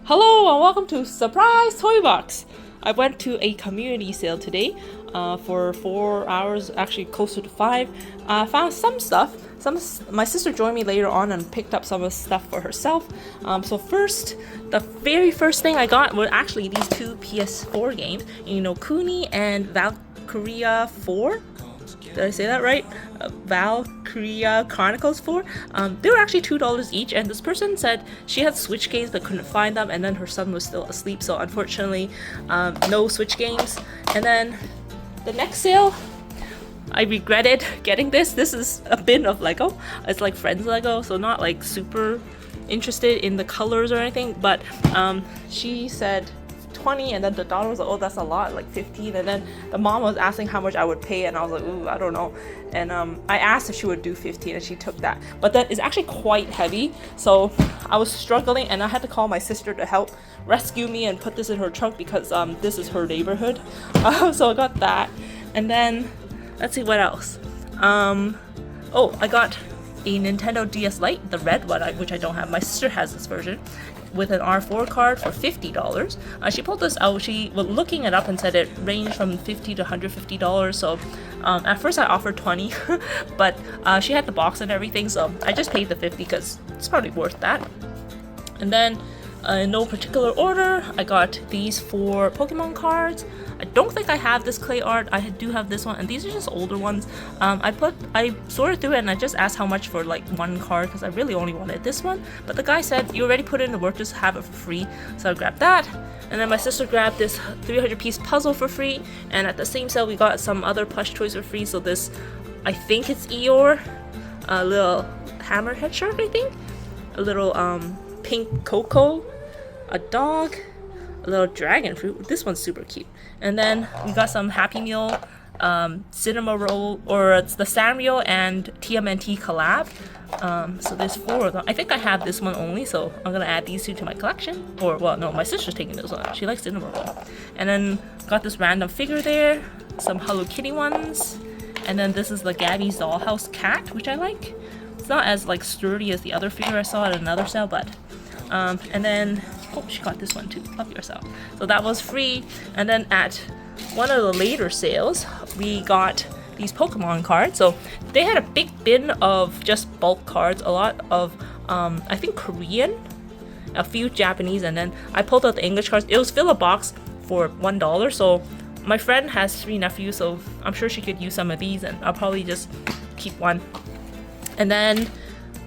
Hello and welcome to Surprise Toy Box! I went to a community sale today for 4 hours, actually closer to 5. Found some stuff. My sister joined me later on and picked up some of the stuff for herself. So the very first thing I got were actually these two PS4 games. You know, Kuni and Valkyria 4. Did I say that right? Valkyria Chronicles 4. They were actually $2 each, and this person said she had Switch games but couldn't find them, and then her son was still asleep, so unfortunately no Switch games. And then the next sale, I regretted getting this. This is a bin of Lego. It's like Friends Lego, so not like super interested in the colors or anything, but she said 20, and then the daughter was like, oh, that's a lot, like 15, and then the mom was asking how much I would pay, and I was like, ooh, I don't know. And I asked if she would do 15, and she took that, but that is actually quite heavy, so I was struggling, and I had to call my sister to help rescue me and put this in her trunk because this is her neighborhood. So I got that, and then let's see what else. Oh, I got a Nintendo DS Lite, the red one, which I don't have. My sister has this version with an R4 card for $50. She pulled this out. She was looking it up and said it ranged from $50 to $150. So at first I offered 20, but she had the box and everything, so I just paid the 50 because it's probably worth that. And then in no particular order, I got these 4 Pokemon cards. I don't think I have this clay art. I do have this one, and these are just older ones. I sorted through it and I just asked how much for like one card because I really only wanted this one. But the guy said, you already put in the work, just have it for free. So I grabbed that. And then my sister grabbed this 300-piece puzzle for free. And at the same sale, we got some other plush toys for free. So this, I think it's Eeyore, a little hammerhead shark, I think. A little pink Coco, a dog, a little dragon fruit. This one's super cute. And then we got some Happy Meal cinema roll, or it's the Sanrio and TMNT collab. So there's 4 of them. I think I have this one only, so I'm gonna add these 2 to my collection. Or well, no, my sister's taking this one. She likes cinema roll. And then got this random figure there, some Hello Kitty ones, and then this is the Gabby's Dollhouse cat, which I like. It's not as like sturdy as the other figure I saw at another sale, but and then oh, she got this one too. Love yourself. So that was free. And then at one of the later sales, we got these Pokemon cards. So they had a big bin of just bulk cards, a lot of I think Korean, a few Japanese, and then I pulled out the English cards. It was fill a box for $1. So my friend has 3 nephews, so I'm sure she could use some of these, and I'll probably just keep one. And then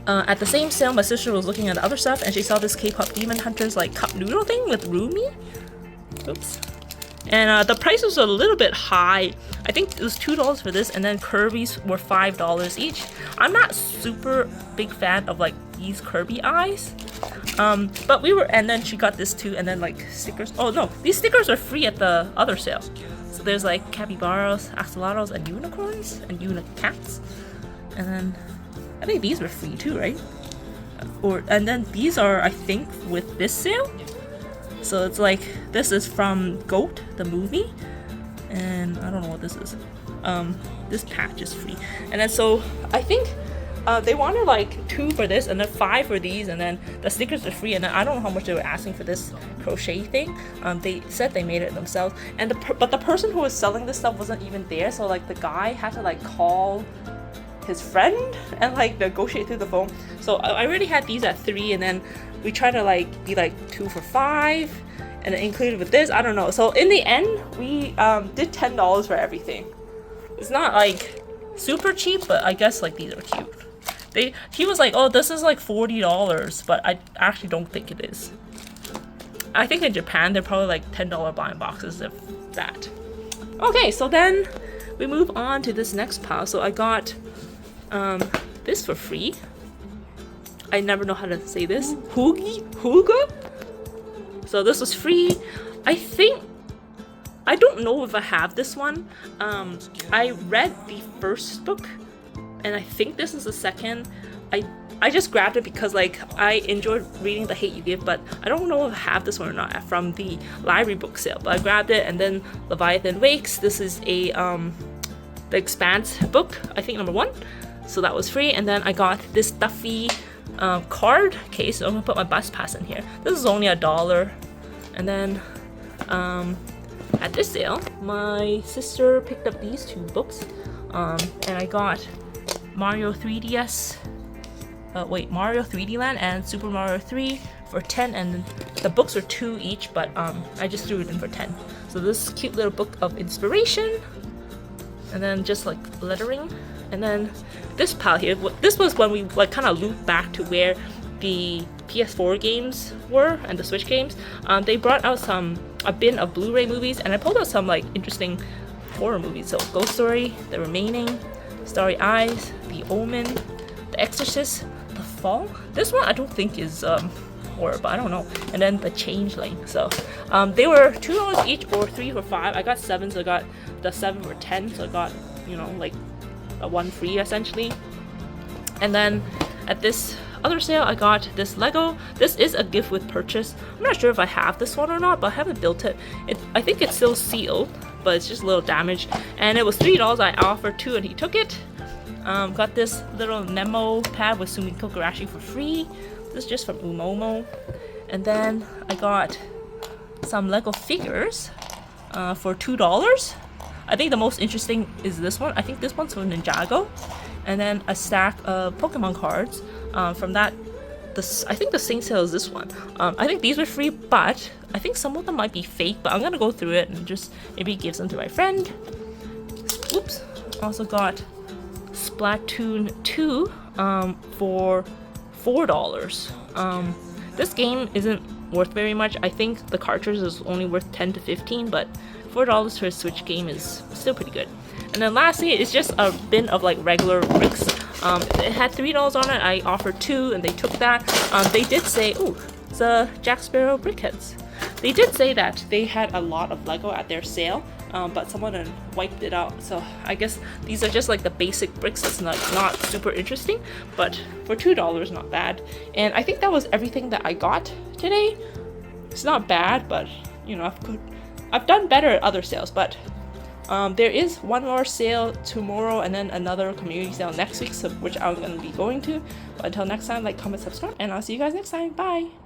at the same sale, my sister was looking at the other stuff, and she saw this K-pop Demon Hunters like cup noodle thing with Rumi. Oops. And the price was a little bit high. I think it was $2 for this, and then Kirby's were $5 each. I'm not super big fan of like these Kirby eyes. But we were, and then she got this too, and then like stickers. Oh no, these stickers are free at the other sale. So there's like capybaras, axolotls, and unicorns, and unicats. And then I think these were free too, right? And then these are, I think, with this sale. So it's like, this is from Goat, the movie. And I don't know what this is. This patch is free. And then so, I think they wanted like 2 for this, and then 5 for these, and then the stickers are free. And then I don't know how much they were asking for this crochet thing. They said they made it themselves. And but the person who was selling this stuff wasn't even there. So like the guy had to like call his friend and like negotiate through the phone. So I already had these at 3, and then we tried to like be like 2 for 5, and then included with this, I don't know. So in the end, we did $10 for everything. It's not like super cheap, but I guess like these are cute. He was like, oh, this is like $40, but I actually don't think it is. I think in Japan they're probably like $10 buying boxes, if that. Okay, so then we move on to this next pile. So I got this for free. I never know how to say this. Huga? So this was free. I don't know if I have this one. I read the first book, and I think this is the second. I just grabbed it because like I enjoyed reading The Hate You Give, but I don't know if I have this one or not from the library book sale. But I grabbed it, and then Leviathan Wakes. This is a The Expanse book, I think number 1. So that was free. And then I got this stuffy card case. So I'm gonna put my bus pass in here. This is only $1. And then at this sale, my sister picked up these 2 books, and I got Mario 3DS. Mario 3D Land and Super Mario 3 for 10, and the books are 2 each, but I just threw it in for 10. So this cute little book of inspiration, and then just like lettering, and then this pile here. This was when we like kind of looped back to where the PS4 games were and the Switch games. They brought out a bin of Blu-ray movies, and I pulled out some like interesting horror movies. So Ghost Story, The Remaining, Starry Eyes, The Omen, The Exorcist, The Fall. This one I don't think is horror, but I don't know. And then The Changeling. So they were $2 each or 3 for $5. I got 7, so I got the 7 for 10. So I got, you know, like a 1 free essentially. And then at this other sale, I got this Lego. This is a gift with purchase. I'm not sure if I have this one or not, but I haven't built it. I think it's still sealed, but it's just a little damaged. And it was $3. I offered 2 and he took it. Got this little Nemo pad with Sumiko Garashi for free. This is just from Umomo. And then I got some Lego figures for $2. I think the most interesting is this one. I think this one's from Ninjago. And then a stack of Pokemon cards from that. I think the same sale as this one. I think these were free, but I think some of them might be fake, but I'm gonna go through it and just maybe give some to my friend. Oops. Also got Splatoon 2 for $4. This game isn't worth very much. I think the cartridge is only worth 10 to 15, but $4 for a Switch game is still pretty good. And then lastly, it's just a bin of like regular bricks. It had $3 on it. I offered 2 and they took that. They did say, ooh, it's a Jack Sparrow brickheads. They did say that they had a lot of Lego at their sale, but someone had wiped it out. So I guess these are just like the basic bricks. That's not super interesting, but for $2, not bad. And I think that was everything that I got today. It's not bad, but you know, I've done better at other sales, but there is one more sale tomorrow and then another community sale next week, which I'm going to be going to. But until next time, like, comment, subscribe, and I'll see you guys next time. Bye!